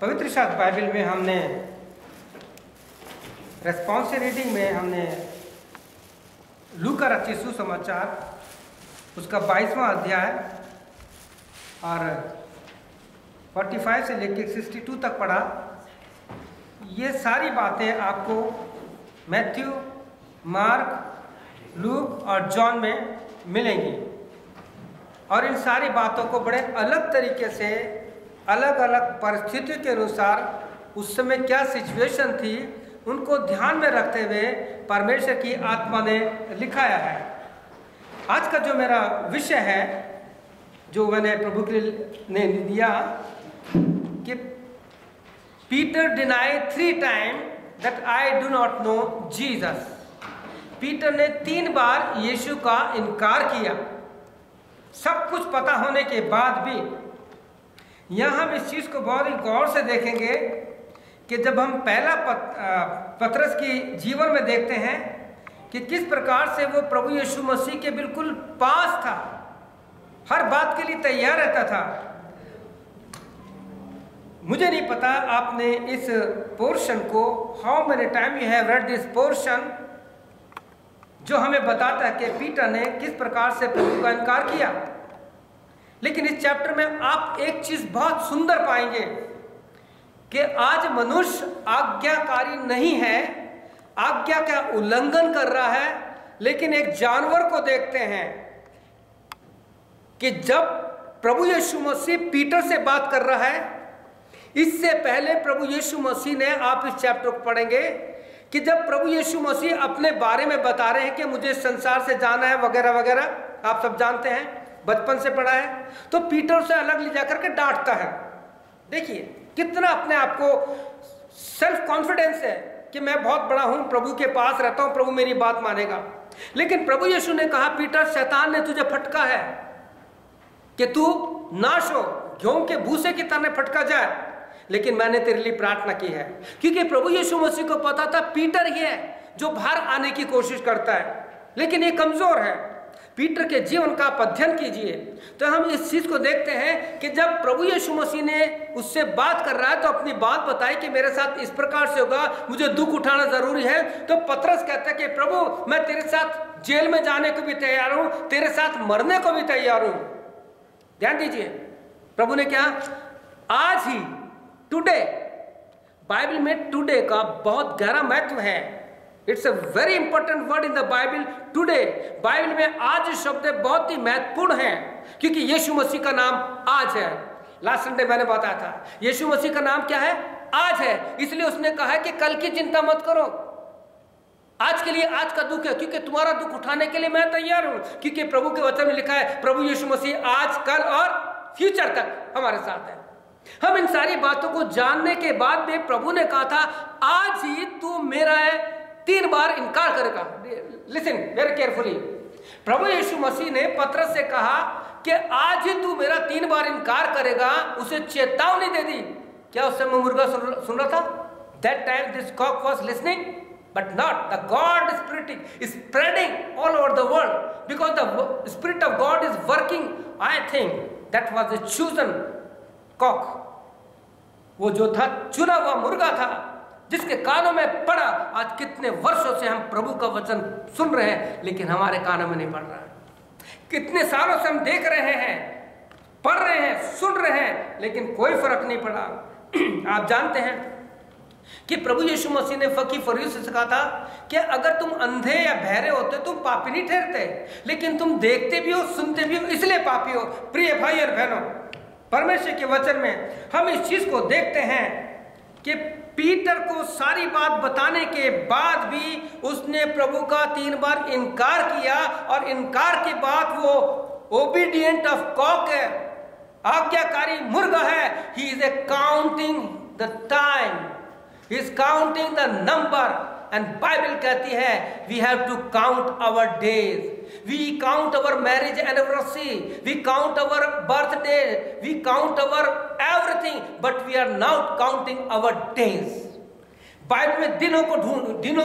पवित्र शास्त्र बाइबल में हमने रेस्पॉन्सिव रीडिंग में हमने लूका रचित सुसमाचार उसका 22वां अध्याय और 45 से लेकर 62 तक पढ़ा। ये सारी बातें आपको मैथ्यू, मार्क, लूक और जॉन में मिलेंगी और इन सारी बातों को बड़े अलग तरीके से अलग अलग परिस्थितियों के अनुसार उस समय क्या सिचुएशन थी उनको ध्यान में रखते हुए परमेश्वर की आत्मा ने लिखाया है। आज का जो मेरा विषय है जो मैंने प्रभु के ने दिया कि Peter denied 3 time that I do not know Jesus. Peter ने 3 बार यीशु का इनकार किया, सब कुछ पता होने के बाद भी। यहाँ हम इस चीज़ को बहुत ही गौर से देखेंगे कि जब हम पहला पतरस की जीवन में देखते हैं कि किस प्रकार से वो प्रभु यीशु मसीह के बिल्कुल पास था, हर बात के लिए तैयार रहता था। मुझे नहीं पता आपने इस पोर्शन को how many time you have read this portion जो हमें बताता है कि पीटर ने किस प्रकार से प्रभु का इनकार किया। लेकिन इस चैप्टर में आप एक चीज बहुत सुंदर पाएंगे कि आज मनुष्य आज्ञाकारी नहीं है, आज्ञा का उल्लंघन कर रहा है। लेकिन एक जानवर को देखते हैं कि जब प्रभु यीशु मसीह पीटर से बात कर रहा है, इससे पहले प्रभु यीशु मसीह ने, आप इस चैप्टर को पढ़ेंगे कि जब प्रभु यीशु मसीह अपने बारे में बता रहे हैं कि मुझे संसार से जाना है वगैरह वगैरह, आप सब जानते हैं, बचपन से पढ़ा है, तो पीटर से अलग ले जाकर के डांटता है। देखिए कितना अपने आप को सेल्फ कॉन्फिडेंस है कि मैं बहुत बड़ा हूं, प्रभु के पास रहता हूं, प्रभु मेरी बात मानेगा। लेकिन प्रभु यीशु ने कहा, पीटर शैतान ने तुझे फटका है कि तू नाश हो, गेहूं के भूसे की तरह फटका जाए, लेकिन मैंने तेरे लिए प्रार्थना की है। क्योंकि प्रभु यीशु मसीह को पता था पीटर ही है जो बाहर आने की कोशिश करता है, लेकिन ये कमजोर है। पीटर के जीवन का अध्ययन कीजिए तो हम इस चीज को देखते हैं कि जब प्रभु यीशु मसीह ने उससे बात कर रहा है तो अपनी बात बताई कि मेरे साथ इस प्रकार से होगा, मुझे दुख उठाना जरूरी है। तो पतरस कहता है कि प्रभु मैं तेरे साथ जेल में जाने को भी तैयार हूं, तेरे साथ मरने को भी तैयार हूं। ध्यान दीजिए प्रभु ने क्या, आज ही, टुडे, बाइबल में टुडे का बहुत गहरा महत्व है। It's a very important word in the Bible, today. Bible में आज शब्द बहुत ही महत्वपूर्ण है क्योंकि यीशु मसीह का नाम आज है। लास्ट संडे मैंने बताया था यीशु मसीह का नाम क्या है, आज है। इसलिए उसने कहा है कि कल की चिंता मत करो, आज के लिए आज का दुख है, क्योंकि तुम्हारा दुख उठाने के लिए मैं तैयार हूं। क्योंकि प्रभु के वचन में लिखा है प्रभु यीशु मसीह आज, कल और फ्यूचर तक हमारे साथ है। हम इन सारी बातों को जानने के बाद भी प्रभु ने कहा था आज ही तू मेरा 3 बार इनकार करेगा। लिसन वेरी केयरफुली, प्रभु यीशु मसीह ने पतरस से कहा कि आज ही तू मेरा 3 बार इनकार करेगा, उसे चेतावनी दे दी। क्या उस समय मुर्गा सुन रहा था? That time this cock was listening but not. The God spirit is spreading all over the world because the spirit of God is working. I think that was the chosen cock, वो जो था चुना हुआ मुर्गा था जिसके कानों में पड़ा। आज कितने वर्षों से हम प्रभु का वचन सुन रहे हैं लेकिन हमारे कानों में नहीं पड़ रहा है। कितने सालों से हम देख रहे हैं, पढ़ रहे हैं, सुन रहे हैं, लेकिन कोई फर्क नहीं पड़ा। आप जानते हैं कि प्रभु यीशु मसीह ने फकीर फरीसी से कहा था कि अगर तुम अंधे या बहरे होते तुम पापी नहीं ठहरते, लेकिन तुम देखते भी हो, सुनते भी हो, इसलिए पापी हो। प्रिय भाई और बहनों, परमेश्वर के वचन में हम इस चीज को देखते हैं कि पीटर को सारी बात बताने के बाद भी उसने प्रभु का 3 बार इनकार किया और इनकार के बाद वो ओबीडियंट ऑफ कॉक है, आज्ञाकारी मुर्गा है। He is counting the time, he is counting the number. And Bible कहती है we have to count our days, we count our marriage anniversary, we count our birthday, we count our everything, but we are not counting our days. Bible में दिनों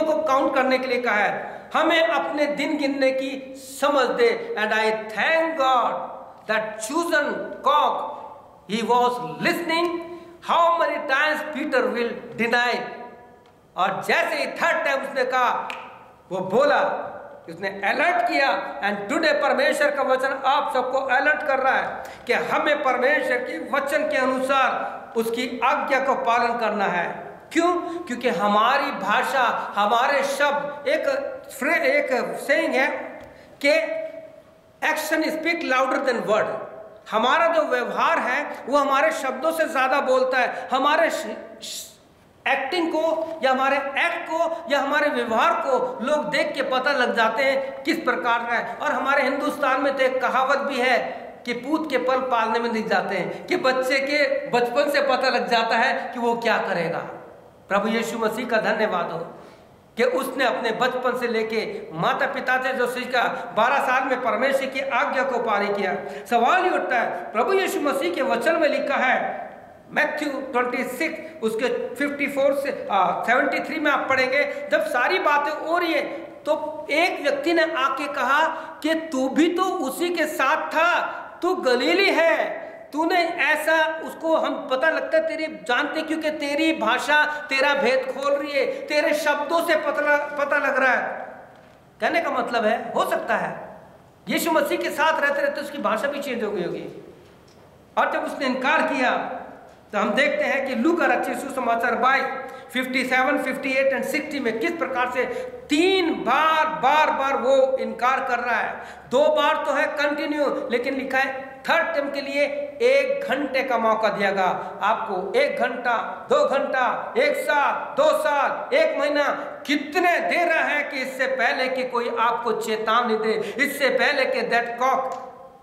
को count करने के लिए कहा है, हमें अपने दिन गिनने की समझ दे। And I thank God that chosen cock, he was listening how many times Peter will deny. और जैसे ही थर्ड टाइम उसने कहा, वो बोला, उसने अलर्ट किया। एंड टुडे परमेश्वर का वचन आप सबको अलर्ट कर रहा है कि हमें परमेश्वर के वचन के अनुसार उसकी आज्ञा को पालन करना है। क्यों? क्योंकि हमारी भाषा, हमारे शब्द, एक सेइंग है कि action speak louder than word. हमारा जो व्यवहार है वो हमारे शब्दों से ज्यादा बोलता है। हमारे एक्टिंग को या हमारे एक्ट को या हमारे व्यवहार को लोग देख के पता लग जाते हैं किस प्रकार का है। और हमारे हिंदुस्तान में तो एक कहावत भी है कि पूत के पल पालने में दिख जाते हैं, कि बच्चे के बचपन से पता लग जाता है कि वो क्या करेगा। प्रभु यीशु मसीह का धन्यवाद हो कि उसने अपने बचपन से लेके माता पिता से जो सीखा, 12 साल में परमेश्वर की आज्ञा को पालन किया। सवाल ही उठता है, प्रभु यीशु मसीह के वचन में लिखा है मैथ्यू 26 उसके 54 से 73 में आप पढ़ेंगे, जब सारी बातें हो रही है तो एक व्यक्ति ने आके कहा कि तू भी तो उसी के साथ था, तू गलीली है, तूने ऐसा, उसको हम पता लगता है तेरी जानते, क्योंकि तेरी भाषा तेरा भेद खोल रही है, तेरे शब्दों से पता लग रहा है। कहने का मतलब है, हो सकता है यीशु मसीह के साथ रहते रहते उसकी भाषा भी चेंज हो गई होगी। और जब उसने इनकार किया तो हम देखते हैं कि लूका रचित सुसमाचार 22 57 58 एंड 60 में किस प्रकार से 3 बार वो इनकार कर रहा है। 2 बार तो है कंटिन्यू, लेकिन लिखा है थर्ड टाइम के लिए 1 घंटे का मौका दिया गया आपको। 1 घंटा, 2 घंटा, 1 साल, 2 साल, 1 महीना, कितने दे रहा है कि इससे पहले कि कोई आपको चेतावनी दे, इससे पहले कि that cock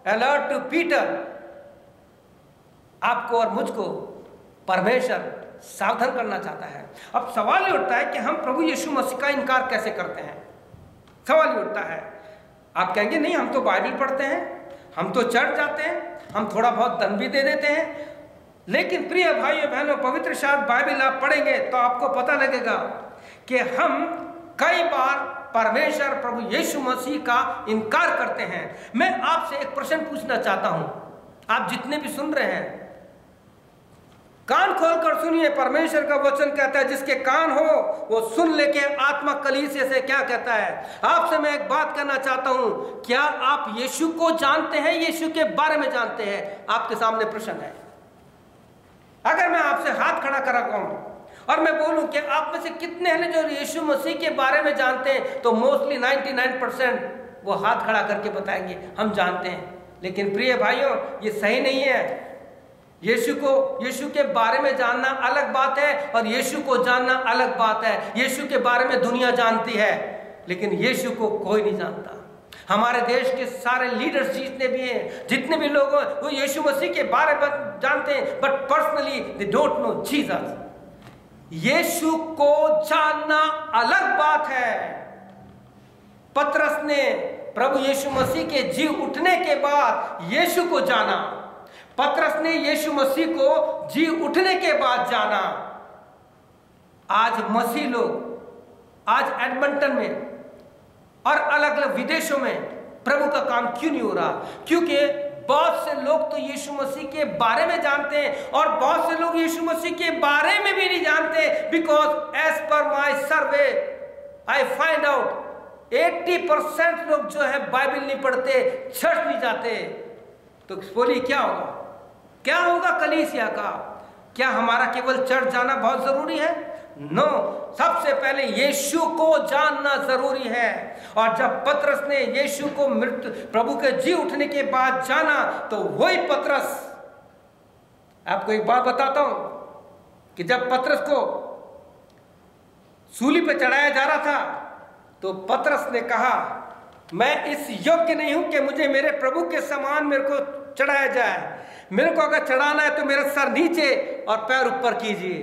alert to Peter. आपको और मुझको परमेश्वर सावधान करना चाहता है। अब सवाल ये उठता है कि हम प्रभु यीशु मसीह का इनकार कैसे करते हैं। सवाल ये उठता है, आप कहेंगे नहीं हम तो बाइबल पढ़ते हैं, हम तो चर्च जाते हैं, हम थोड़ा बहुत दान भी दे देते हैं। लेकिन प्रिय भाइयों बहनों, पवित्र शास्त्र बाइबल आप पढ़ेंगे तो आपको पता लगेगा कि हम कई बार परमेश्वर प्रभु यीशु मसीह का इनकार करते हैं। मैं आपसे एक प्रश्न पूछना चाहता हूं, आप जितने भी सुन रहे हैं कान खोलकर सुनिए। परमेश्वर का वचन कहता है जिसके कान हो वो सुन लेके आत्मा कलीसिया से क्या कहता है। आपसे मैं एक बात कहना चाहता हूं, क्या आप यीशु को जानते हैं, यीशु के बारे में जानते हैं? आपके सामने प्रश्न है। अगर मैं आपसे हाथ खड़ा करा कहूं और मैं बोलूं कि आप में से कितने हैं जो यीशु मसीह के बारे में जानते हैं, तो मोस्टली 99% वो हाथ खड़ा करके बताएंगे हम जानते हैं। लेकिन प्रिय भाइयों, ये सही नहीं है। यीशु के बारे में जानना अलग बात है और यीशु को जानना अलग बात है। यीशु के बारे में दुनिया जानती है, लेकिन यीशु को कोई नहीं जानता। हमारे देश के सारे लीडर्स जितने भी हैं, जितने भी लोग हैं, वो यीशु मसीह के बारे में जानते हैं, but personally they don't know Jesus. यीशु को जानना अलग बात है। पतरस ने प्रभु यीशु मसीह के जी उठने के बाद यीशु को जाना। पतरस ने यीशु मसीह को जी उठने के बाद जाना। आज मसीह लोग आज एडमंटन में और अलग अलग विदेशों में प्रभु का काम क्यों नहीं हो रहा? क्योंकि बहुत से लोग तो यीशु मसीह के बारे में जानते हैं और बहुत से लोग यीशु मसीह के बारे में भी नहीं जानते। Because as per my survey I find out 80% लोग जो है बाइबल नहीं पढ़ते, चर्च नहीं जाते। तो बोलिए क्या होगा? क्या होगा कलीसिया का? क्या हमारा केवल चर्च जाना बहुत जरूरी है? नो, सबसे पहले यीशु को जानना जरूरी है। और जब पतरस ने यीशु को मृत्यु प्रभु के जी उठने के बाद जाना, तो वही पतरस, आपको एक बात बताता हूं कि जब पतरस को सूली पे चढ़ाया जा रहा था, तो पतरस ने कहा मैं इस योग्य नहीं हूं कि मुझे मेरे प्रभु के समान मेरे को चढ़ाया जाए। मेरे को अगर चढ़ाना है तो मेरा सर नीचे और पैर ऊपर कीजिए।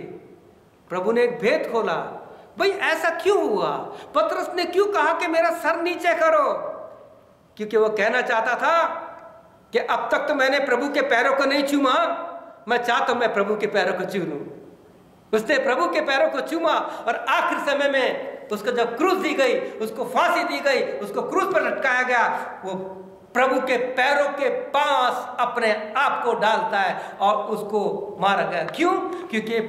प्रभु ने एक भेद खोला। भाई ऐसा क्यों हुआ? पतरस ने क्यों कहा कि मेरा सर नीचे करो? क्योंकि वो कहना चाहता था कि अब तक तो मैंने प्रभु के पैरों को नहीं चूमा, मैं चाहता हूं मैं प्रभु के पैरों को चूमूं। उसने प्रभु के पैरों को चूमा और आखिर समय में उसको जब क्रूस दी गई, उसको फांसी दी गई, उसको क्रूस पर लटकाया गया, वो प्रभु के पैरों के पास अपने आप को डालता है और उसको मारा गया। क्यों? क्योंकि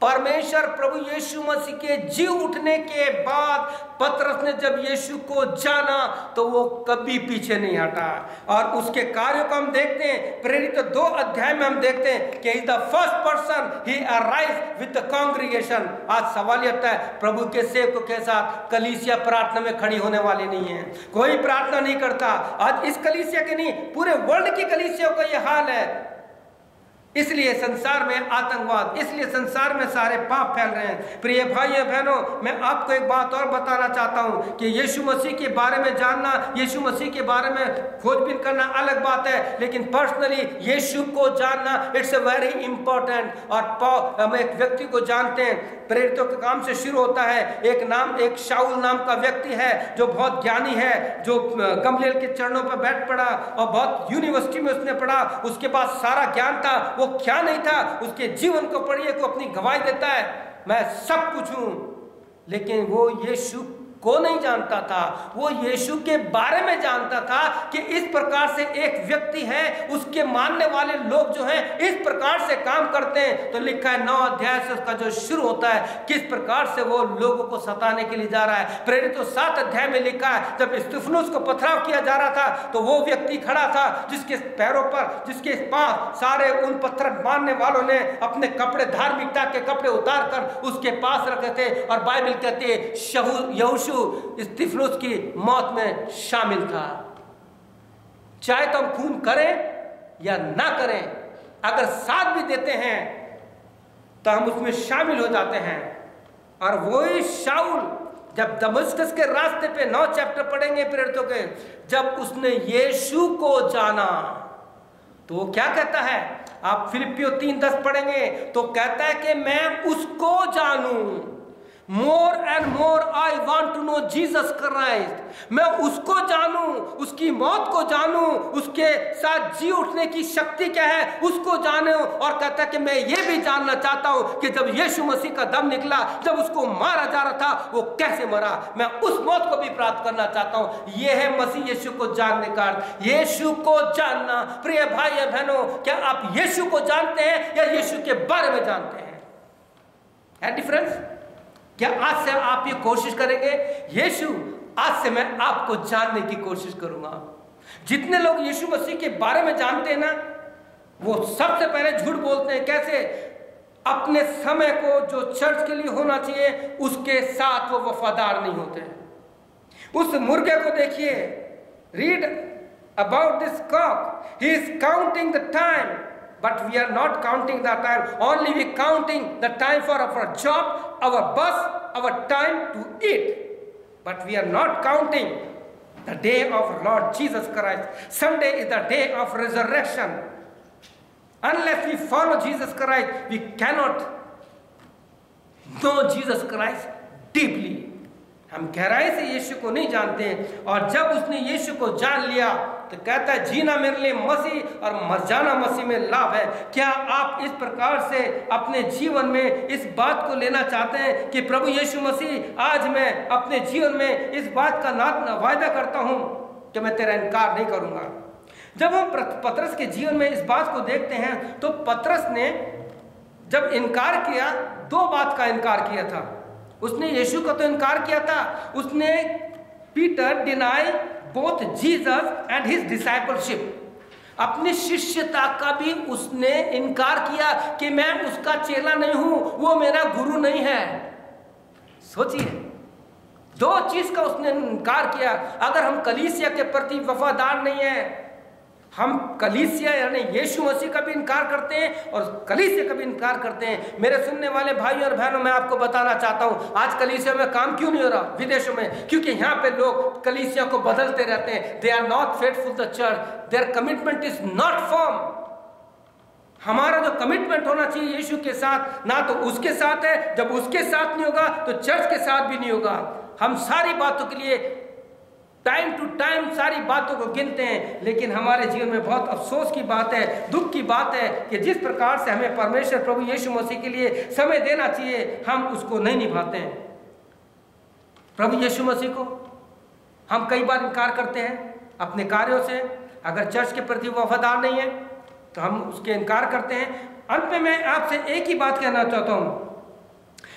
परमेश्वर प्रभु यीशु मसीह के जी उठने के बाद पतरस ने जब यीशु को जाना तो वो कभी पीछे नहीं हटा। और उसके कार्यों को हम देखते हैं, प्रेरित 2 अध्याय में हम देखते हैं कि is the first person he arise with the congregation. आज सवाल यह है, प्रभु के सेवकों के साथ कलीसिया प्रार्थना में खड़ी होने वाली नहीं है, कोई प्रार्थना नहीं करता। आज इस कलीसिया के नहीं, पूरे वर्ल्ड की कलीसियाओं का यह हाल है। इसलिए संसार में आतंकवाद, इसलिए संसार में सारे पाप फैल रहे हैं। प्रिय भाइयों बहनों, मैं आपको एक बात और बताना चाहता हूं कि यीशु मसीह के बारे में जानना, यीशु मसीह के बारे में खोजबीन करना अलग बात है, लेकिन पर्सनली यीशु को जानना इट्स अ वेरी इंपॉर्टेंट। और हम एक व्यक्ति को जानते हैं, प्रेरितों के काम से शुरू होता है। एक शाऊल नाम का व्यक्ति है जो बहुत ज्ञानी है, जो गमलीएल के चरणों पर बैठ पड़ा और बहुत यूनिवर्सिटी में उसने पढ़ा, उसके पास सारा ज्ञान था। वो क्या नहीं था, उसके जीवन को पढ़िए को अपनी गवाही देता है, मैं सब कुछ हूं, लेकिन वो यीशु को नहीं जानता था। वो यीशु के बारे में जानता था कि इस प्रकार से एक व्यक्ति है, उसके मानने वाले लोग जो हैं इस प्रकार से काम करते हैं। तो लिखा है 9 अध्याय से उसका जो शुरू होता है, किस प्रकार से वो लोगों को सताने के लिए जा रहा है। प्रेरित 7 अध्याय में लिखा है, जब स्तिफनुस को पथराव किया जा रहा था तो वो व्यक्ति खड़ा था जिसके पैरों पर, जिसके पांव सारे उन पत्थर मारने वालों ने अपने कपड़े, धार्मिकता के कपड़े उतार कर उसके पास रखे थे। और बाइबल कहती है यहोशू स्तिफनुस की मौत में शामिल था। चाहे तो हम खून करें या ना करें, अगर साथ भी देते हैं तो हम उसमें शामिल हो जाते हैं। और वही शाऊल जब दमिश्क के रास्ते पे 9 चैप्टर पढ़ेंगे प्रेरितों के, जब उसने यीशु को जाना तो वो क्या कहता है, आप फिलिपियों 3:10 पढ़ेंगे तो कहता है कि मैं उसको जानूं। More and more I want to know Jesus Christ. मैं उसको जानूं, उसकी मौत को जानूं, उसके साथ जी उठने की शक्ति क्या है उसको जानूं। और कहता है कि मैं ये भी जानना चाहता हूं कि जब यीशु मसीह का दम निकला, जब उसको मारा जा रहा था, वो कैसे मरा, मैं उस मौत को भी प्राप्त करना चाहता हूं। यह है मसीह यीशु को जानने का अर्थ, यीशु को जानना। प्रिय भाई बहनों, क्या आप यीशु को जानते हैं या यीशु के बारे में जानते हैं? है डिफरेंस? क्या आज से आप ये कोशिश करेंगे, यीशु आज से मैं आपको जानने की कोशिश करूंगा। जितने लोग यीशु मसीह के बारे में जानते हैं ना, वो सबसे पहले झूठ बोलते हैं। कैसे? अपने समय को जो चर्च के लिए होना चाहिए उसके साथ वो वफादार नहीं होते। उस मुर्गे को देखिए, read about this cock, he is counting the time, but we are not counting the time, only we counting the time for our job, our bus, our time to eat, but we are not counting the day of Lord Jesus Christ. Sunday is the day of resurrection. Unless we follow Jesus Christ, we cannot know Jesus Christ deeply. हम गहराई से यीशु को नहीं जानते हैं। और जब उसने यीशु को जान लिया तो कहता है जीना मेरे लिए मसीह और मर जाना मसीह में लाभ है। क्या आप इस प्रकार से अपने जीवन में इस बात को लेना चाहते हैं कि प्रभु यीशु मसीह, आज मैं अपने जीवन में इस बात का वायदा करता हूं कि मैं तेरा इनकार नहीं करूंगा। जब हम पतरस के जीवन में इस बात को देखते हैं तो पतरस ने जब इनकार किया, 2 बात का इनकार किया था। उसने यीशु का तो इनकार किया था, उसने Peter deny both Jesus and his discipleship, अपनी शिष्यता का भी उसने इनकार किया कि मैं उसका चेला नहीं हूं, वो मेरा गुरु नहीं है। सोचिए, 2 चीज का उसने इनकार किया। अगर हम कलीसिया के प्रति वफादार नहीं है, हम कलीसिया यानी यीशु मसीह का भी इनकार करते हैं और कलीसिया का भी इनकार करते हैं। मेरे सुनने वाले भाई और बहनों, मैं आपको बताना चाहता हूं, आज कलीसिया में काम क्यों नहीं हो रहा विदेशों में? क्योंकि यहाँ पे लोग कलीसिया को बदलते रहते हैं। They are not faithful to the church, their commitment is not firm. हमारा जो कमिटमेंट होना चाहिए यीशु के साथ, ना तो उसके साथ है, जब उसके साथ नहीं होगा तो चर्च के साथ भी नहीं होगा। हम सारी बातों के लिए टाइम टू टाइम सारी बातों को गिनते हैं, लेकिन हमारे जीवन में बहुत अफसोस की बात है, दुख की बात है कि जिस प्रकार से हमें परमेश्वर प्रभु यीशु मसीह के लिए समय देना चाहिए, हम उसको नहीं निभाते हैं। प्रभु यीशु मसीह को हम कई बार इनकार करते हैं। अपने कार्यों से। अगर चर्च के प्रति वफादार नहीं है तो हम उसके इनकार करते हैं। अंत में मैं आपसे एक ही बात कहना चाहता हूँ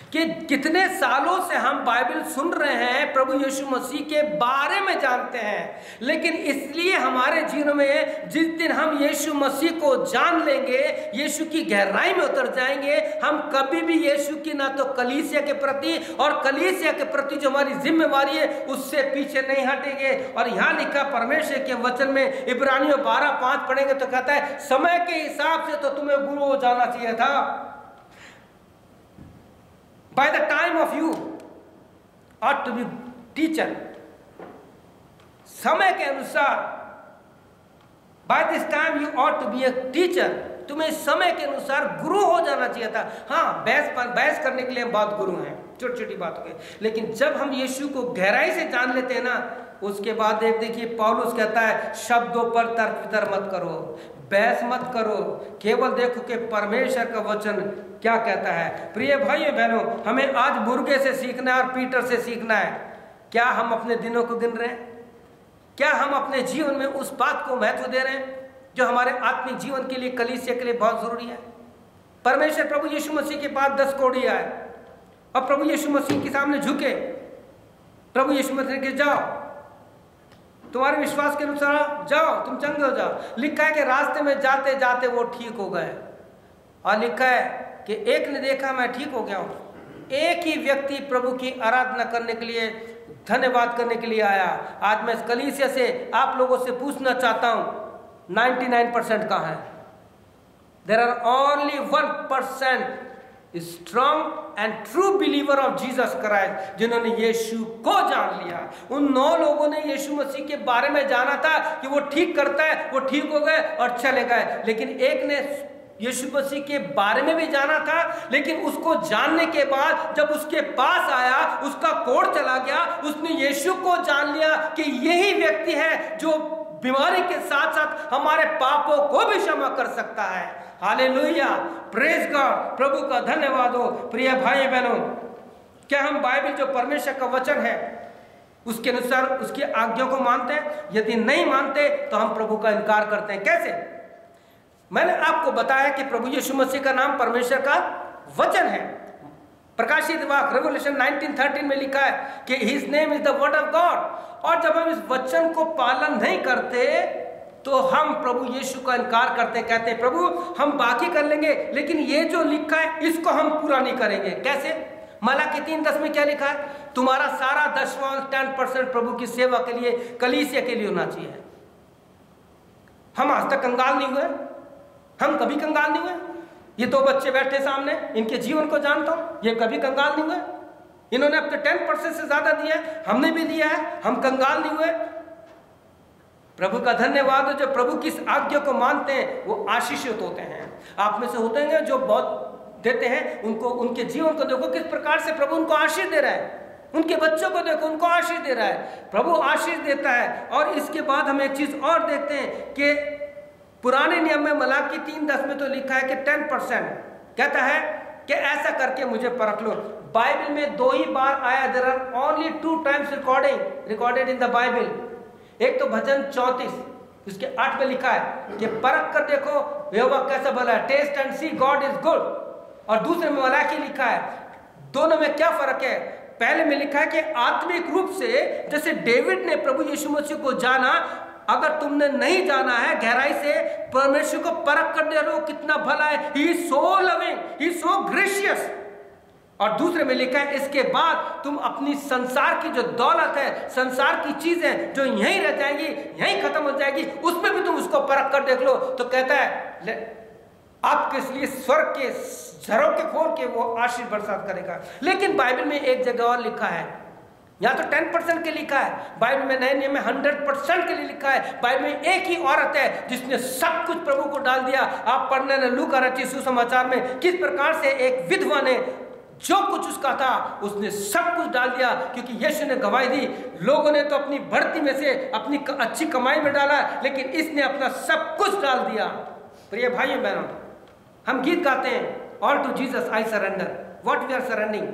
कि कितने सालों से हम बाइबल सुन रहे हैं, प्रभु यीशु मसीह के बारे में जानते हैं, लेकिन इसलिए हमारे जीवन में जिस दिन हम यीशु मसीह को जान लेंगे, यीशु की गहराई में उतर जाएंगे, हम कभी भी यीशु की ना तो कलीसिया के प्रति और कलीसिया के प्रति जो हमारी जिम्मेवारी है उससे पीछे नहीं हटेंगे। और यहाँ लिखा परमेश्वर के वचन में इब्रानियों 12:5 पढ़ेंगे तो कहता है, समय के हिसाब से तो तुम्हें गुरु हो जाना चाहिए था। By the time of you ought to be teacher. समय के अनुसार by this time you ought to be a teacher. तुम्हें समय के अनुसार गुरु हो जाना चाहिए था। हाँ, बहस करने के लिए हम बहुत गुरु हैं, छोटी छोटी बातों के, लेकिन जब हम यीशु को गहराई से जान लेते हैं ना, उसके बाद देखिए पौलुस कहता है, शब्दों पर तर्क वितर्क मत करो, बहस मत करो, केवल देखो कि परमेश्वर का वचन क्या कहता है। प्रिय भाइयों बहनों, हमें आज मुर्गे से सीखना है और पीटर से सीखना है। क्या हम अपने दिनों को गिन रहे हैं? क्या हम अपने जीवन में उस बात को महत्व दे रहे हैं जो हमारे आत्मिक जीवन के लिए, कलीसिया के लिए बहुत जरूरी है? परमेश्वर प्रभु यीशु मसीह के पास 10 कौड़ी आए और प्रभु यीशु मसीह के सामने झुके। प्रभु यीशु मसीह के जाओ, तुम्हारे विश्वास के अनुसार जाओ, तुम चंगे हो जाओ। लिखा है कि रास्ते में जाते जाते वो ठीक हो गए, और लिखा है कि एक ने देखा मैं ठीक हो गया हूं। एक ही व्यक्ति प्रभु की आराधना करने के लिए, धन्यवाद करने के लिए आया। आज मैं इस कलीसिया से आप लोगों से पूछना चाहता हूं, 99% कहां है? There are only 1% strong and true believer of Jesus Christ, जिन्होंने यीशु को जान लिया। उन 9 लोगों ने यीशु मसीह के बारे में जाना था कि वो ठीक करता है, वो ठीक हो गए और चले गए। लेकिन एक ने यीशु मसीह के बारे में भी जाना था, लेकिन उसको जानने के बाद जब उसके पास आया, उसका कोढ़ चला गया, उसने यीशु को जान लिया कि यही व्यक्ति है जो बीमारी के साथ साथ हमारे पापों को भी क्षमा कर सकता है। हालेलुया, प्रेज गॉड, प्रभु का धन्यवाद हो। प्रिय भाई बहनों, क्या हम बाइबल जो परमेश्वर का वचन है उसके अनुसार उसकी आज्ञा को मानते हैं? यदि नहीं मानते तो हम प्रभु का इनकार करते हैं। कैसे? मैंने आपको बताया कि प्रभु यीशु मसीह का नाम परमेश्वर का वचन है। प्रकाशित वाक्य रेवल्यूशन 19:13 में लिखा है कि his name is the word of God. और जब हम इस वचन को पालन नहीं करते तो हम प्रभु यीशु का इनकार करते, कहते हैं प्रभु हम बाकी कर लेंगे, लेकिन ये जो लिखा है इसको हम पूरा नहीं करेंगे। कैसे? मलाकी 3:10 में क्या लिखा है? तुम्हारा सारा 10% प्रभु की सेवा के लिए, कलीसिया के लिए होना चाहिए। हम आज तक कंगाल नहीं हुए, हम कभी कंगाल नहीं हुए। ये 2 बच्चे बैठे सामने, इनके जीवन को जानता हूं, ये कभी कंगाल नहीं हुए। इन्होंने अब तो 10% से ज्यादा दिया है, हमने भी दिया है, हम कंगाल नहीं हुए। प्रभु का धन्यवाद है, जो प्रभु की इस आज्ञा को मानते हैं वो आशीषित होते हैं। आप में से होते हैं जो बहुत देते हैं, उनको, उनके जीवन को देखो किस प्रकार से प्रभु उनको आशीष दे रहा है। उनके बच्चों को देखो, उनको आशीष दे रहा है, प्रभु आशीष देता है। और इसके बाद हम एक चीज और देखते हैं कि पुराने नियम में मलाकी 3:10 में तो लिखा है कि 10% कहता है कि ऐसा करके मुझे परख लो। बाइबल में 2 ही बार आया, there are only 2 times recorded in the Bible. एक तो भजन 34 उसके 8 में लिखा है कि परख कर देखो यहोवा कैसा भला है, taste and see God is good. और दूसरे में मलाकी लिखा है। दोनों में क्या फर्क है? पहले में लिखा है कि आत्मिक रूप से जैसे डेविड ने प्रभु यीशु मसीह को जाना, अगर तुमने नहीं जाना है गहराई से, परमेश्वर को परख कर दे लो कितना भला है, he is so loving, he is so gracious. और दूसरे में लिखा है इसके बाद तुम अपनी संसार की जो दौलत है, संसार की चीजें जो यहीं रह जाएंगी, यहीं खत्म हो जाएगी, उसमें भी तुम उसको परख कर देख लो। तो कहता है आपके लिए स्वर्ग के झरोखे खोल के वो आशीष बरसात करेगा। लेकिन बाइबल में एक जगह और लिखा है, यहाँ तो 10% के लिखा है, बाइबल में नए नियम में 100% के लिए लिखा है। बाइबल में एक ही औरत है जिसने सब कुछ प्रभु को डाल दिया। आप पढ़ने ने लूका रचित सुसमाचार में किस प्रकार से एक विधवा ने जो कुछ उसका था उसने सब कुछ डाल दिया, क्योंकि यीशु ने गवाही दी। लोगों ने तो अपनी बढ़ती में से अपनी अच्छी कमाई में डाला, लेकिन इसने अपना सब कुछ डाल दिया। प्रिय भाइयों बहनों, हम गीत गाते हैं, all to Jesus I surrender. What we are surrendering?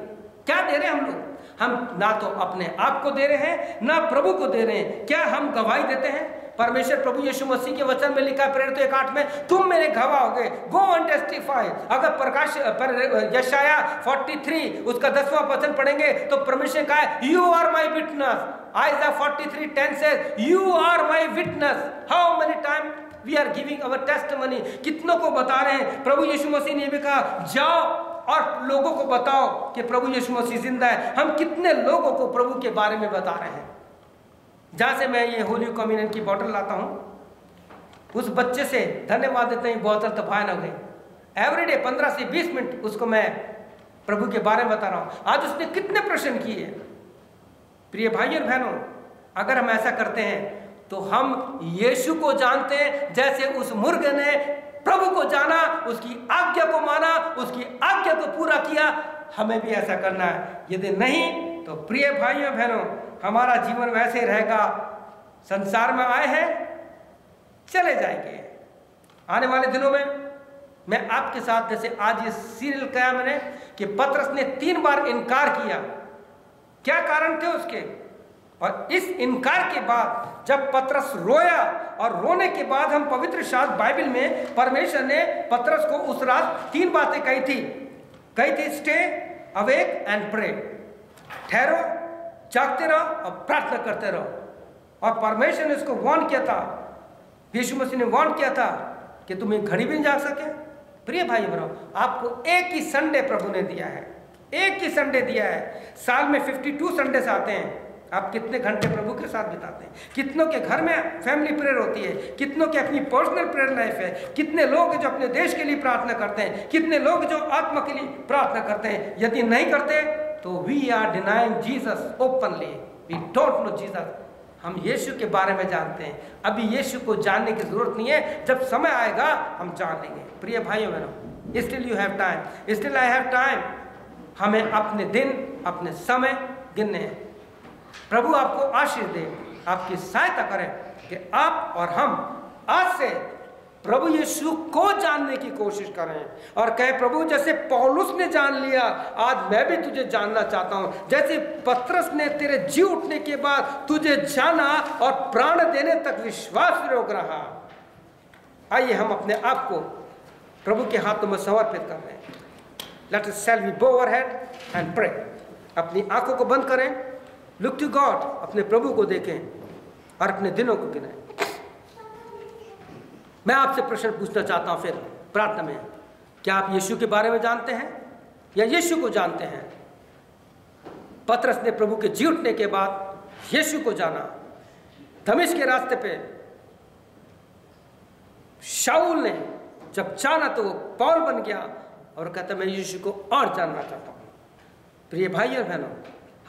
क्या दे रहे हैं हम लोग? हम ना तो अपने आप को दे रहे हैं, ना प्रभु को दे रहे हैं। क्या हम गवाही देते हैं? परमेश्वर प्रभु यीशु मसीह के वचन में लिखा है प्रेरित 1:8 में, तुम मेरे गवाह होगे, गो एंड टेस्टिफाई। अगर यशाया 43 उसका 10वां वचन पढ़ेंगे तो परमेश्वर कहा है you are my witness. Isaiah 43:10 says you are my witness। How many times we are giving our testimony? कितनों को बता रहे हैं। प्रभु यीशु मसीह ने भी कहा जाओ और लोगों को बताओ कि प्रभु यीशु मसीह जिंदा है। हम कितने लोगों को प्रभु के बारे में बता रहे हैं। जहाँ से मैं ये होली कम्युनियन की बोतल लाता हूँ, उस बच्चे से धन्यवाद देते हैं, बोतल तो फाइन हो गई। एवरीडे 15 से 20 मिनट उसको मैं प्रभु के बारे में बता रहा हूँ। आज उसने कितने प्रश्न किए। प्रिय भाइयों और बहनों, अगर हम ऐसा करते हैं तो हम यीशु को जानते हैं जैसे उस मुर्गे ने प्रभु को जाना, उसकी आज्ञा को माना, उसकी आज्ञा को पूरा किया। हमें भी ऐसा करना है। यदि नहीं तो प्रिय भाइयों बहनों, हमारा जीवन वैसे रहेगा, संसार में आए हैं चले जाएंगे। आने वाले दिनों में मैं आपके साथ, जैसे आज ये सीरियल किया मैंने कि पतरस ने 3 बार इनकार किया। क्या कारण थे उसके? और इस इनकार के बाद जब पतरस रोया, और रोने के बाद हम पवित्र शास्त्र बाइबल में परमेश्वर ने पतरस को उस रात 3 बातें कही थी, स्टे अवेक एंड प्रे, ठहरो, जागते रहो और प्रार्थना करते रहो। और परमेश्वर ने उसको वार्न किया था, यीशु मसीह ने वार्न किया था कि तुम एक घड़ी भी नहीं जाग सके। प्रिय भाई बहनों, आपको एक ही संडे प्रभु ने दिया है, एक ही संडे दिया है। साल में 52 संडे आते हैं। आप कितने घंटे प्रभु के साथ बिताते हैं? कितनों के घर में फैमिली प्रेयर होती है, कितनों के अपनी पर्सनल प्रेयर लाइफ है, कितने लोग जो अपने देश के लिए प्रार्थना करते हैं, कितने लोग जो आत्मा के लिए प्रार्थना करते हैं। यदि नहीं करते तो we are denying Jesus openly, we don't know Jesus. हम यीशु के बारे में जानते हैं, अभी यीशु को जानने की जरूरत नहीं है, जब समय आएगा हम जान लेंगे। प्रिय भाइयों बहनों, still you have time, still I have time. हमें अपने दिन, अपने समय गिनने हैं। प्रभु आपको आशीष दे, आपकी सहायता करें कि आप और हम आज से प्रभु यीशु को जानने की कोशिश करें और कहें प्रभु जैसे पौलुस ने जान लिया, आज मैं भी तुझे जानना चाहता हूं। जैसे पतरस ने तेरे जी उठने के बाद तुझे जाना और प्राण देने तक विश्वास रोक रहा। आइए हम अपने आप को प्रभु के हाथों में समर्पित कर दें। Let us shall we bow our head and pray। अपनी आंखों को बंद करें, लुक टू गॉड, अपने प्रभु को देखें और अपने दिनों को गिनाएं। मैं आपसे प्रश्न पूछना चाहता हूं फिर प्रार्थना में, क्या आप यीशु के बारे में जानते हैं या यीशु को जानते हैं? पतरस ने प्रभु के जी उठने के बाद यीशु को जाना। दमिश्क के रास्ते पे शाऊल ने जब जाना तो वो पौल बन गया और कहता मैं यीशु को और जानना चाहता हूं। प्रिय भाई और बहनों,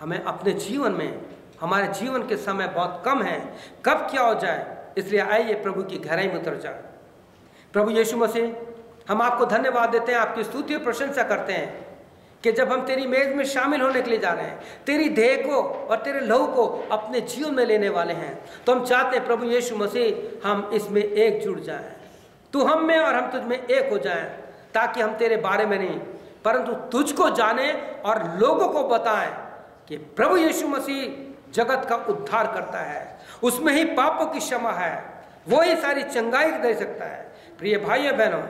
हमें अपने जीवन में, हमारे जीवन के समय बहुत कम है, कब क्या हो जाए, इसलिए आइए प्रभु की गहराई में उतर जाए। प्रभु यीशु मसीह, हम आपको धन्यवाद देते हैं, आपकी स्तुति और प्रशंसा करते हैं कि जब हम तेरी मेज में शामिल होने के लिए जा रहे हैं, तेरी देह को और तेरे लहू को अपने जीवन में लेने वाले हैं, तो हम चाहते हैं प्रभु यीशु मसीह हम इसमें एकजुट जाएं। तू हम में और हम तुझ में एक हो जाएं, ताकि हम तेरे बारे में नहीं परंतु तुझको जाने और लोगों को बताएं कि प्रभु यीशु मसीह जगत का उद्धार करता है, उसमें ही पापों की क्षमा है, वो ही सारी चंगाई दे सकता है। प्रिय भाइयों बहनों,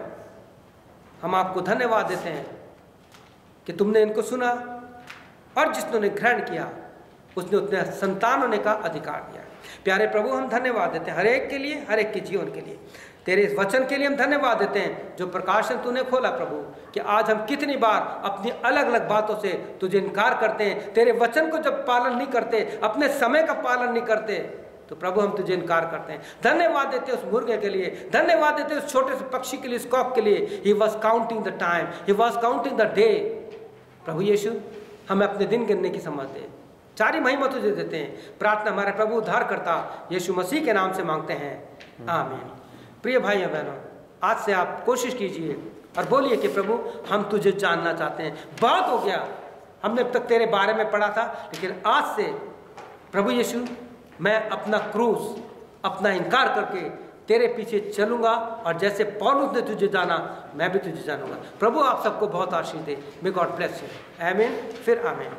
हम आपको धन्यवाद देते हैं कि तुमने इनको सुना और जिसने ग्रहण किया उसने उतने संतान होने का अधिकार दिया। प्यारे प्रभु, हम धन्यवाद देते हैं हर एक के लिए, हर एक के जीवन के लिए। तेरे इस वचन के लिए हम धन्यवाद देते हैं जो प्रकाशन तूने खोला प्रभु, कि आज हम कितनी बार अपनी अलग अलग बातों से तुझे इनकार करते हैं। तेरे वचन को जब पालन नहीं करते, अपने समय का पालन नहीं करते, तो प्रभु हम तुझे इनकार करते हैं। धन्यवाद देते उस मुर्गे के लिए, धन्यवाद देते उस छोटे से पक्षी के लिए, इस कॉक के लिए। He was counting the time, he was counting the day. प्रभु यीशु, हमें अपने दिन गिनने की समझ दे। सारी महिमा तुझे देते हैं। प्रार्थना हमारे प्रभु उद्धारकर्ता यीशु मसीह के नाम से मांगते हैं, आमीन। प्रिय भाइयों बहनों, आज से आप कोशिश कीजिए और बोलिए कि प्रभु हम तुझे जानना चाहते हैं। बहुत हो गया, हमने अब तक तेरे बारे में पढ़ा था, लेकिन आज से प्रभु यीशु मैं अपना क्रूस, अपना इनकार करके तेरे पीछे चलूंगा, और जैसे पौलुस ने तुझे जाना मैं भी तुझे जानूंगा। प्रभु आप सबको बहुत आशीष दे। May God bless you. आमीन, फिर आमीन।